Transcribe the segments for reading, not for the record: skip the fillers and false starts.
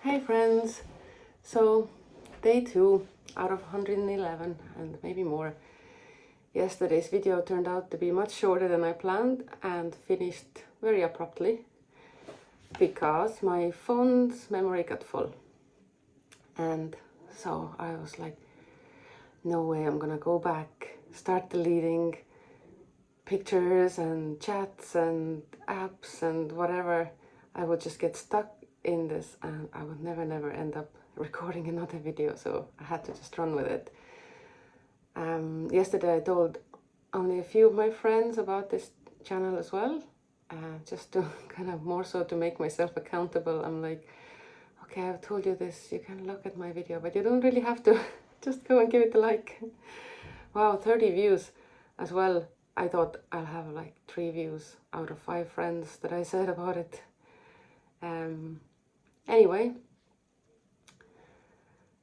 Hey friends! So, day 2 out of 111 and maybe more. Yesterday's video turned out to be much shorter than I planned and finished very abruptly because my phone's memory got full. And so I was like, no way, I'm gonna go back, start deleting pictures and chats and apps and whatever. I would just get stuck in this and I would never end up recording another video, so I had to just run with it. Yesterday I told only a few of my friends about this channel as well, just to kind of more so to make myself accountable. I'm like, okay, I've told you this, you can look at my video, but you don't really have to. Just go and give it a like. Wow, 30 views as well. I thought I'll have like 3 views out of 5 friends that I said about it. Anyway,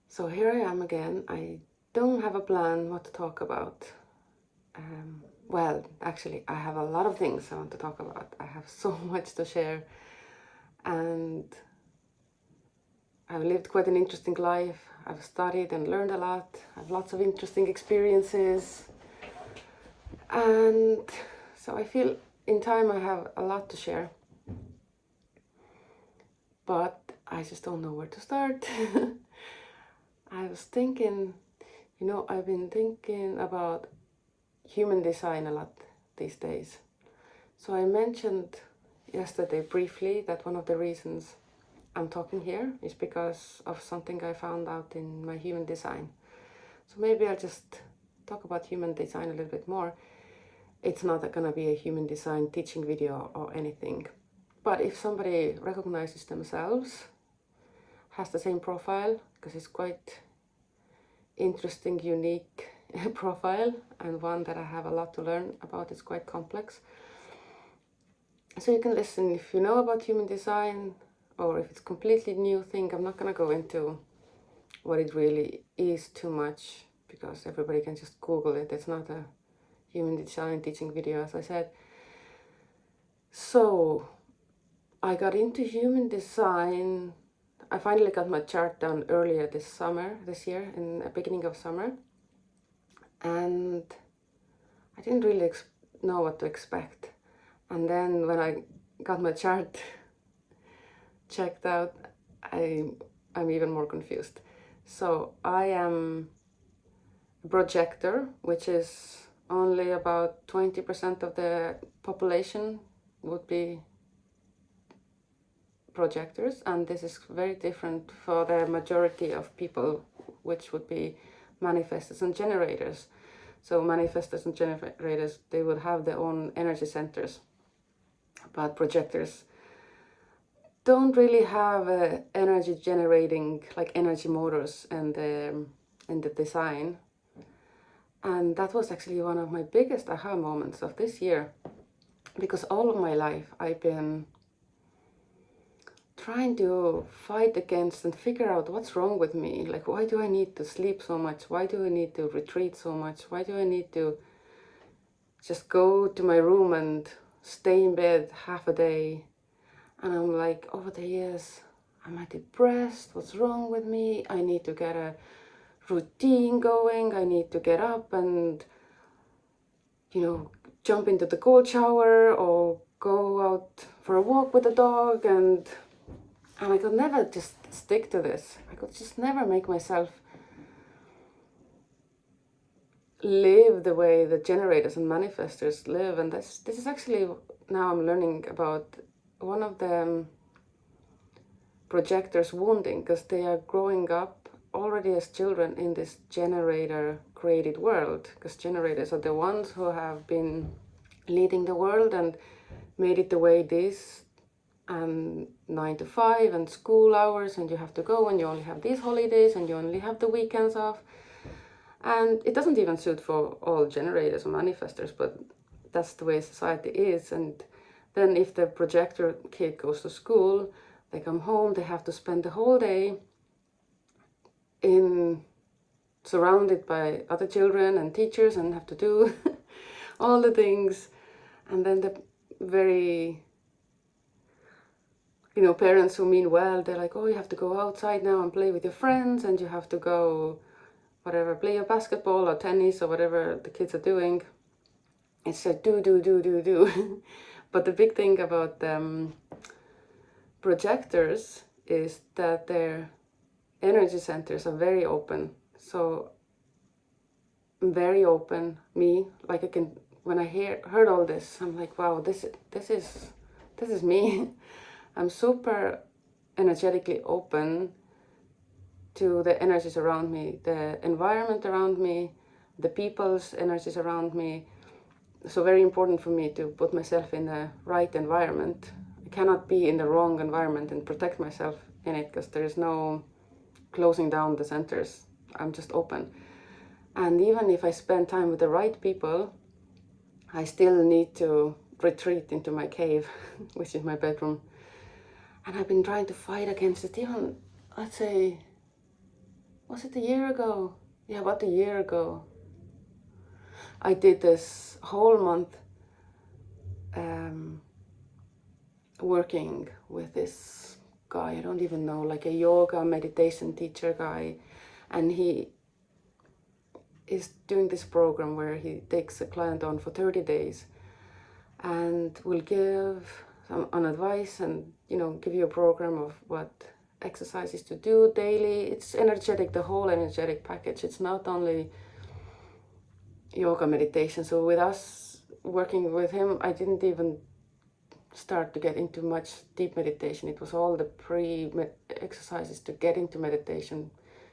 so here I am again. I don't have a plan what to talk about. Well, actually, I have a lot of things I want to talk about. I have so much to share, and I've lived quite an interesting life. I've studied and learned a lot. I have lots of interesting experiences, and so I feel in time I have a lot to share, but I just don't know where to start. I was thinking, I've been thinking about human design a lot these days. So I mentioned yesterday briefly that one of the reasons I'm talking here is because of something I found out in my human design. So maybe I'll just talk about human design a little bit more. It's not going to be a human design teaching video or anything. But if somebody recognizes themselves, has the same profile, because it's quite interesting, unique profile, and one that I have a lot to learn about. It's quite complex. So you can listen if you know about human design, or if it's a completely new thing. I'm not going to go into what it really is too much, because everybody can just Google it. It's not a human design teaching video, as I said. So I got into human design. I finally got my chart done earlier this year, in the beginning of summer. And I didn't really know what to expect. And then when I got my chart checked out, I'm even more confused. So I am a projector, which is only about 20% of the population would be projectors, and this is very different for the majority of people, which would be manifestors and generators. So manifestors and generators, they would have their own energy centers, but projectors don't really have energy generating, like energy motors and in the design. And that was actually one of my biggest aha moments of this year, because all of my life I've been trying to fight against and figure out what's wrong with me. Like, why do I need to sleep so much? Why do I need to retreat so much? Why do I need to just go to my room and stay in bed half a day? And I'm like, over the years, am I depressed? What's wrong with me? I need to get a routine going. I need to get up and, jump into the cold shower or go out for a walk with the dog, and I could never just stick to this. I could just never make myself live the way the generators and manifestors live. And this is actually, now I'm learning about one of the projectors' wounding, because they are growing up already as children in this generator created world, because generators are the ones who have been leading the world and made it the way it is, and 9 to 5 and school hours, and you have to go, and you only have these holidays, and you only have the weekends off. And it doesn't even suit for all generators or manifestors, but that's the way society is. And then if the projector kid goes to school, they come home, they have to spend the whole day surrounded by other children and teachers, and have to do all the things. And then the very you know, parents who mean well, they're like, oh, you have to go outside now and play with your friends, and you have to go, whatever, play your basketball or tennis or whatever the kids are doing. It's like do. But the big thing about projectors is that their energy centers are very open. So I'm very open. Me, like I can, when I heard all this, I'm like, wow, this is me. I'm super energetically open to the energies around me, the environment around me, the people's energies around me. So very important for me to put myself in the right environment. I cannot be in the wrong environment and protect myself in it, because there is no closing down the centers. I'm just open. And even if I spend time with the right people, I still need to retreat into my cave, which is my bedroom. And I've been trying to fight against it even, I'd say, was it a year ago? Yeah, about a year ago. I did this whole month working with this guy, I don't even know, like a yoga meditation teacher guy. And he is doing this program where he takes a client on for 30 days and will give some advice and, you know, give you a program of what exercises to do daily. It's energetic, the whole energetic package. It's not only yoga meditation. So with us working with him, I didn't even start to get into much deep meditation. It was all the pre-exercises to get into meditation.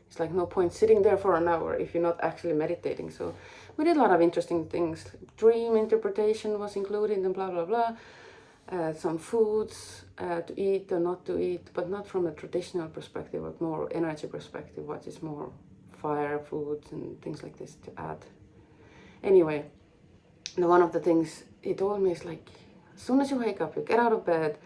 It's like no point sitting there for an hour if you're not actually meditating. So we did a lot of interesting things. Dream interpretation was included and blah, blah, blah. Some foods to eat or not to eat, but not from a traditional perspective, but more energy perspective, what is more fire foods and things like this to add. Anyway, one of the things he told me is like, as soon as you wake up, you get out of bed.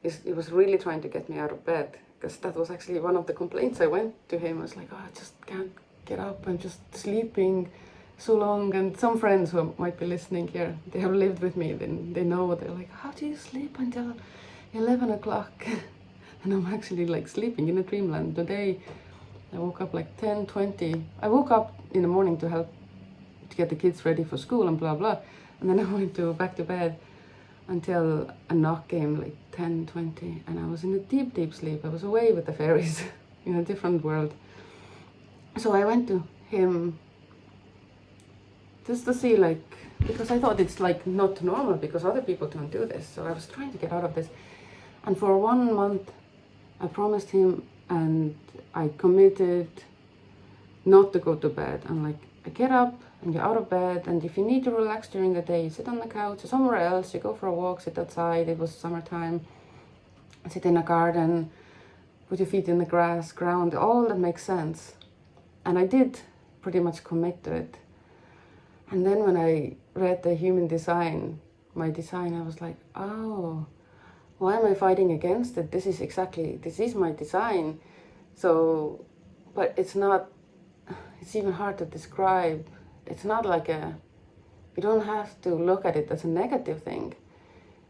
He was really trying to get me out of bed, because that was actually one of the complaints. I went to him, I was like, oh, I just can't get up, I'm just sleeping so long. And some friends who might be listening here, they have lived with me, then they know, they're like, how do you sleep until 11 o'clock? And I'm actually like sleeping in a dreamland. Today I woke up like 10:20. I woke up in the morning to help to get the kids ready for school and blah blah, and then I went back to bed until a knock came like 10:20, and I was in a deep sleep. I was away with the fairies in a different world. So I went to him just to see, like, because I thought it's like not normal because other people don't do this. So I was trying to get out of this. And for 1 month I promised him and I committed not to go to bed. I'm like, I get up and you're out of bed, and if you need to relax during the day, you sit on the couch or somewhere else, you go for a walk, sit outside. It was summertime. Sit in a garden, put your feet in the grass, ground, all that makes sense. And I did pretty much commit to it. And then when I read the human design, my design, I was like, oh, why am I fighting against it? This is my design. So, but it's even hard to describe. It's not like you don't have to look at it as a negative thing.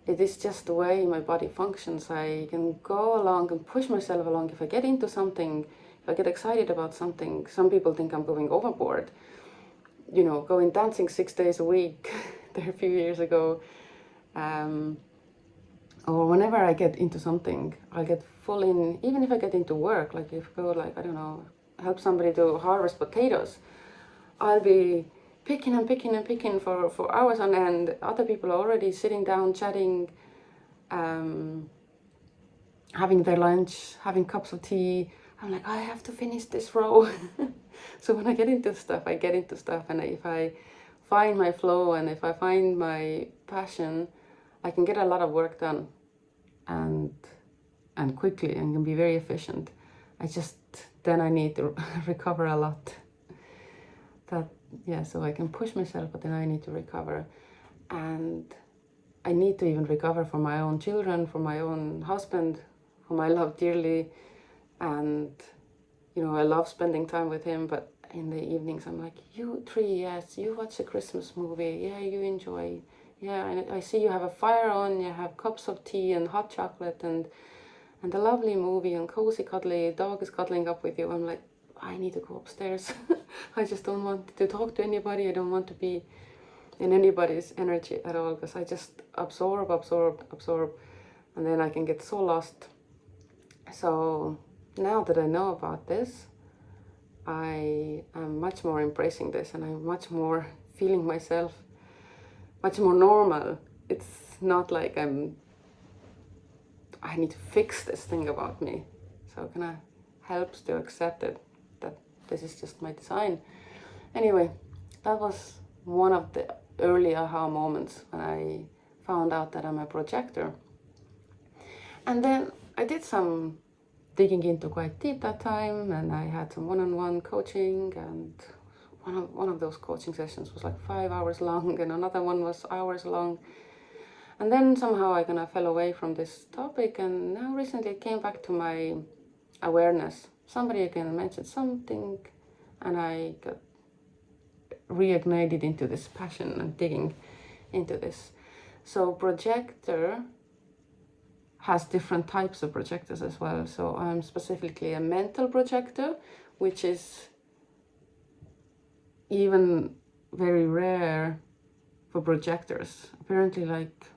It is just the way my body functions. I can go along and push myself along. If I get into something, if I get excited about something, some people think I'm going overboard. You know, going dancing 6 days a week there a few years ago. Or whenever I get into something, I'll get full in, even if I get into work, like if I go, like, I don't know, help somebody to harvest potatoes, I'll be picking and picking and picking for hours on end. Other people are already sitting down, chatting, having their lunch, having cups of tea. I'm like, I have to finish this row. So when I get into stuff, I get into stuff. And if I find my flow and if I find my passion, I can get a lot of work done and quickly and can be very efficient. Then I need to recover a lot. So I can push myself, but then I need to recover. And I need to even recover for my own children, for my own husband, whom I love dearly. And, you know, I love spending time with him, but in the evenings I'm like, you three, yes, you watch a Christmas movie, yeah, you enjoy, yeah, I see you have a fire on, you have cups of tea and hot chocolate, and and a lovely movie and cozy cuddly dog is cuddling up with you, I'm like, I need to go upstairs. I just don't want to talk to anybody. I don't want to be in anybody's energy at all, because I just absorb, and then I can get so lost. So now that I know about this, I am much more embracing this, and I'm much more feeling myself much more normal. It's not like I need to fix this thing about me. So it kind of helps to accept it, that this is just my design. Anyway, that was one of the early aha moments when I found out that I'm a projector. And then I did some digging into quite deep that time, and I had some one-on-one coaching, and one of those coaching sessions was like 5 hours long, and another one was hours long. And then somehow I kind of fell away from this topic, and now recently it came back to my awareness. Somebody again mentioned something, and I got reignited into this passion and digging into this. So projector has different types of projectors as well. So I'm specifically a mental projector, which is even very rare for projectors. Apparently, like,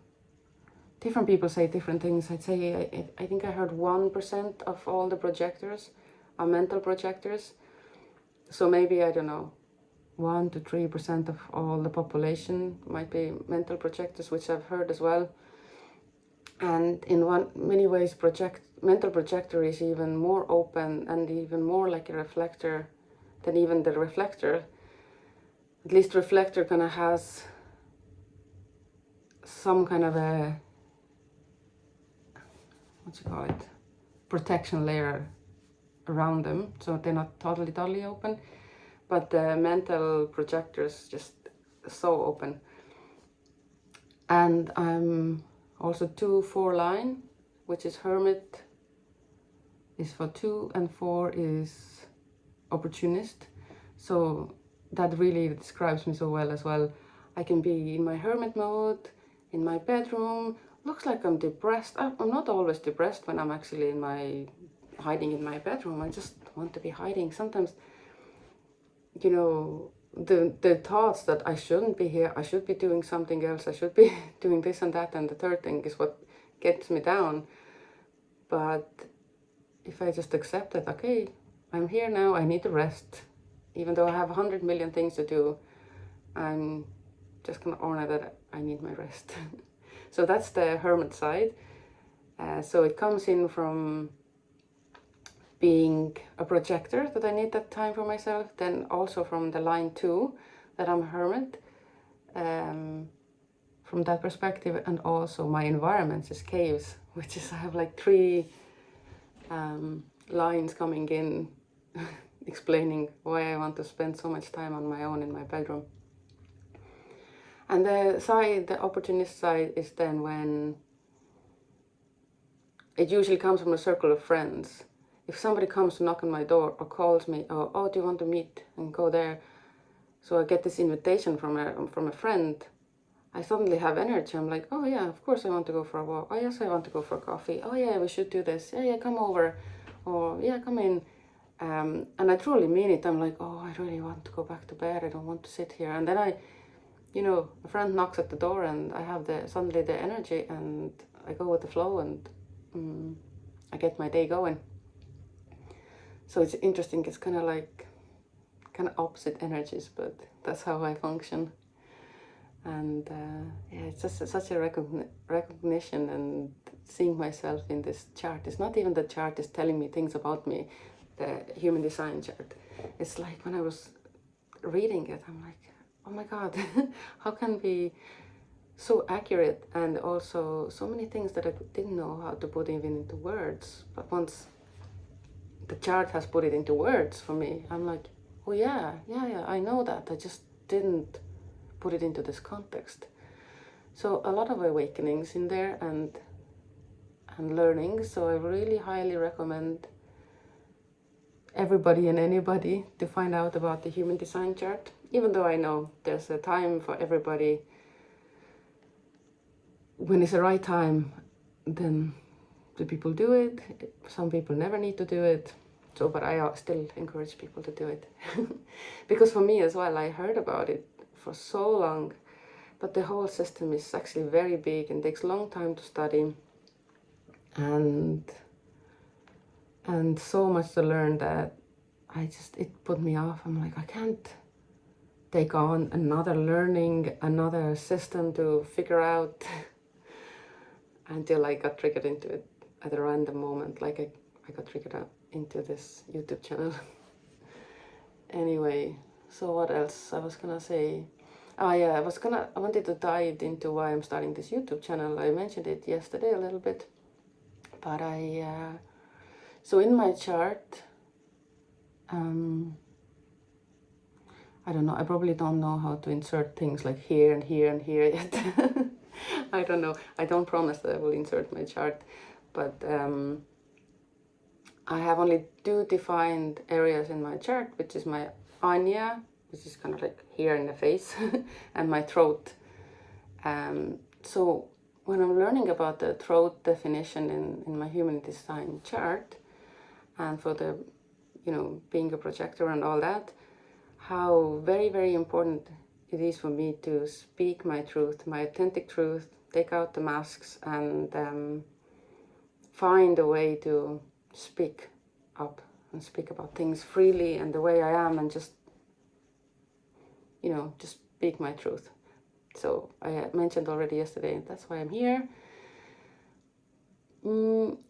different people say different things. I'd say I think I heard 1% of all the projectors are mental projectors. So maybe, I don't know, 1 to 3% of all the population might be mental projectors, which I've heard as well. And in many ways, mental projector is even more open and even more like a reflector than even the reflector. At least reflector kind of has some kind of a, what you call it, protection layer around them, so they're not totally open. But the mental projectors just so open. And I'm also 2-4 line, which is hermit, is for 2, and 4 is opportunist. So that really describes me so well as well. I can be in my hermit mode, in my bedroom. Looks like I'm depressed. I'm not always depressed when I'm actually hiding in my bedroom. I just want to be hiding. Sometimes, you know, the thoughts that I shouldn't be here, I should be doing something else, I should be doing this and that and the third thing is what gets me down. But if I just accept that, okay, I'm here now, I need to rest. Even though I have 100 million things to do, I'm just gonna honor that I need my rest. So that's the hermit side. So it comes in from being a projector, that I need that time for myself, then also from the line 2, that I'm a hermit, from that perspective, and also my environments is caves, which is, I have like 3 lines coming in explaining why I want to spend so much time on my own in my bedroom. And the opportunist side is then when it usually comes from a circle of friends. If somebody comes to knock on my door or calls me, oh, do you want to meet and go there? So I get this invitation from a friend. I suddenly have energy. I'm like, oh yeah, of course I want to go for a walk. Oh yes, I want to go for coffee. Oh yeah, we should do this. Yeah, come over. Or yeah, come in. And I truly mean it. I'm like, oh, I really want to go back to bed. I don't want to sit here. And then a friend knocks at the door, and I have suddenly the energy, and I go with the flow, and I get my day going. So it's interesting. It's kind of opposite energies, but that's how I function. And yeah, it's just such a recognition and seeing myself in this chart. It's not even the chart is telling me things about me, the human design chart. It's like when I was reading it, I'm like, oh my God, how can be so accurate, and also so many things that I didn't know how to put even into words. But once the chart has put it into words for me, I'm like, oh yeah, I know that. I just didn't put it into this context. So a lot of awakenings in there and learning. So I really highly recommend everybody and anybody to find out about the human design chart, even though I know there's a time for everybody. When it's the right time, then do people do it? Some people never need to do it. So, but I still encourage people to do it. Because for me as well, I heard about it for so long, but the whole system is actually very big and takes a long time to study, and so much to learn that it put me off. I'm like, I can't take on another system to figure out until I got triggered into it at a random moment. Like I got triggered out into this YouTube channel. Anyway, so what else I was gonna say? Oh yeah, I wanted to dive into why I'm starting this YouTube channel. I mentioned it yesterday a little bit, but so in my chart, I don't know, I probably don't know how to insert things like here and here and here yet. I don't know, I don't promise that I will insert my chart, but I have only 2 defined areas in my chart, which is my anya, which is kind of like here in the face, and my throat. So when I'm learning about the throat definition in my human design chart, and for the, being a projector and all that, how very, very important it is for me to speak my truth, my authentic truth, take out the masks, and find a way to speak up and speak about things freely and the way I am, and just speak my truth. So I mentioned already yesterday, that's why I'm here.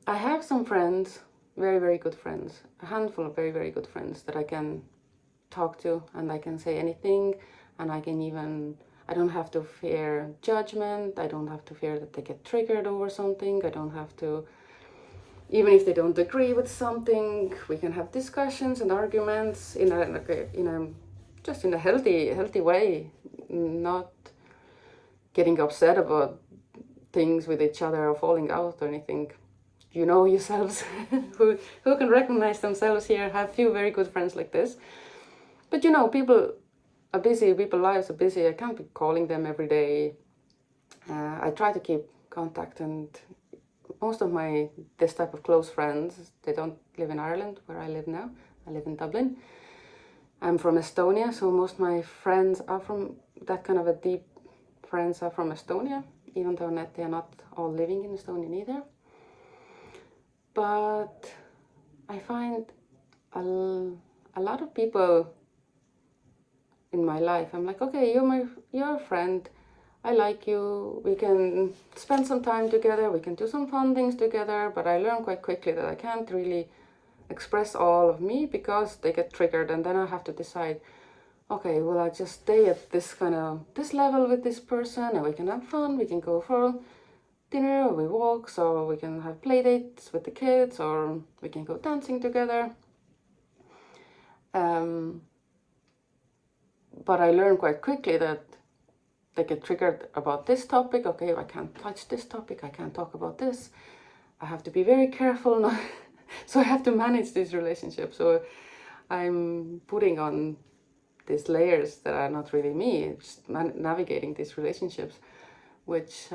I have some friends, very, very good friends, a handful of very, very good friends that I can talk to, and I can say anything, and I don't have to fear judgment. I don't have to fear that they get triggered over something. I don't have to, even if they don't agree with something, we can have discussions and arguments in a healthy way, not getting upset about things with each other or falling out or anything. You know yourselves who can recognize themselves here. Have few very good friends like this. But people are busy, people's lives are busy. I can't be calling them every day. I try to keep contact, and most of this type of close friends, they don't live in Ireland where I live now. I live in Dublin. I'm from Estonia, so most of my friends are from that kind of a deep friends are from Estonia, even though they are not all living in Estonia either. But I find a lot of people in my life, I'm like, okay, you're a friend, I like you, we can spend some time together, we can do some fun things together, but I learn quite quickly that I can't really express all of me because they get triggered, and then I have to decide, okay, will I just stay at this level with this person, and we can have fun, we can go for dinner, or we walk, or we can have play dates with the kids, or we can go dancing together. But I learned quite quickly that they get triggered about this topic. Okay, I can't touch this topic, I can't talk about this. I have to be very careful now. So I have to manage these relationships. So I'm putting on these layers that are not really me, just navigating these relationships, which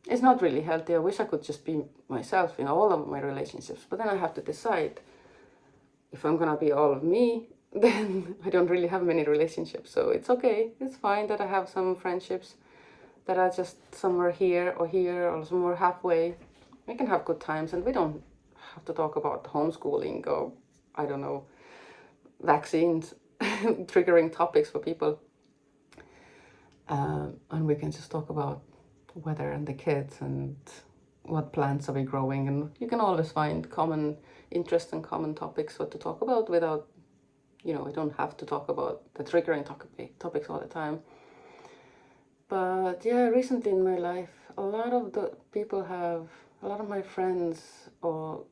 is not really healthy. I wish I could just be myself in all of my relationships, but then I have to decide if I'm gonna be all of me, then I don't really have many relationships. So it's okay, it's fine that I have some friendships that are just somewhere here or somewhere halfway. We can have good times, and we don't have to talk about homeschooling or, I don't know, vaccines, triggering topics for people. And we can just talk about weather and the kids and what plants are we growing, and you can always find common interests and common topics what to talk about without, I don't have to talk about the triggering topics all the time. But yeah, recently in my life, a lot of my friends or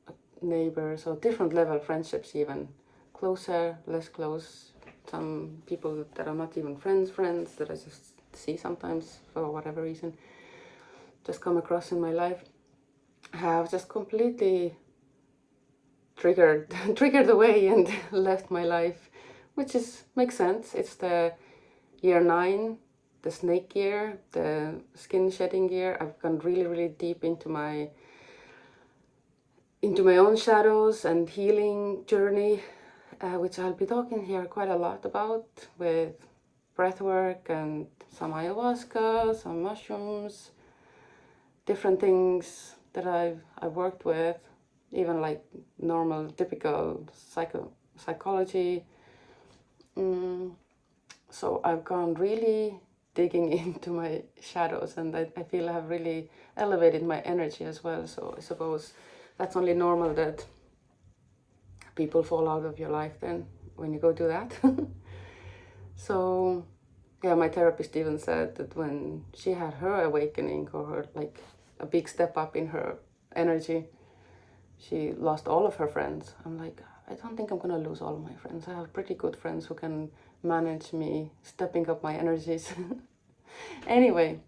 neighbors or different level friendships, even closer, less close, some people that are not even friends that I just see sometimes for whatever reason, just come across in my life, have just completely triggered away and left my life, which makes sense. It's the year 9, the snake year, the skin shedding year. I've gone really, really deep into my into my own shadows and healing journey, which I'll be talking here quite a lot about, with breathwork and some ayahuasca, some mushrooms, different things that I've worked with, even like normal, typical psychology. So I've gone really digging into my shadows, and I feel I have really elevated my energy as well. So I suppose that's only normal that people fall out of your life then when you go do that. So yeah, my therapist even said that when she had her awakening, or her like a big step up in her energy, she lost all of her friends. I'm like, I don't think I'm gonna lose all of my friends. I have pretty good friends who can manage me stepping up my energies. Anyway,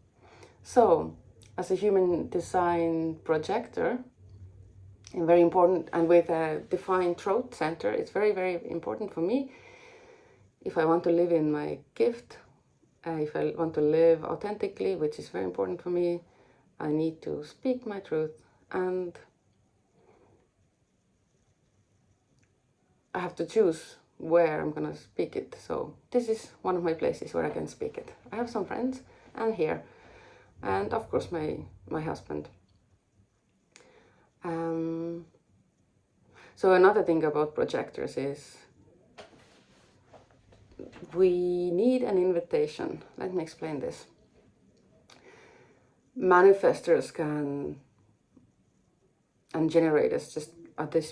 so as a human design projector, and very important, and with a defined throat center, it's very, very important for me, if I want to live in my gift, if I want to live authentically, which is very important for me, I need to speak my truth, and I have to choose where I'm gonna speak it. So this is one of my places where I can speak it. I have some friends, and here, and of course my husband. So another thing about projectors is we need an invitation. Let me explain this. Manifestors can, and generators, just at this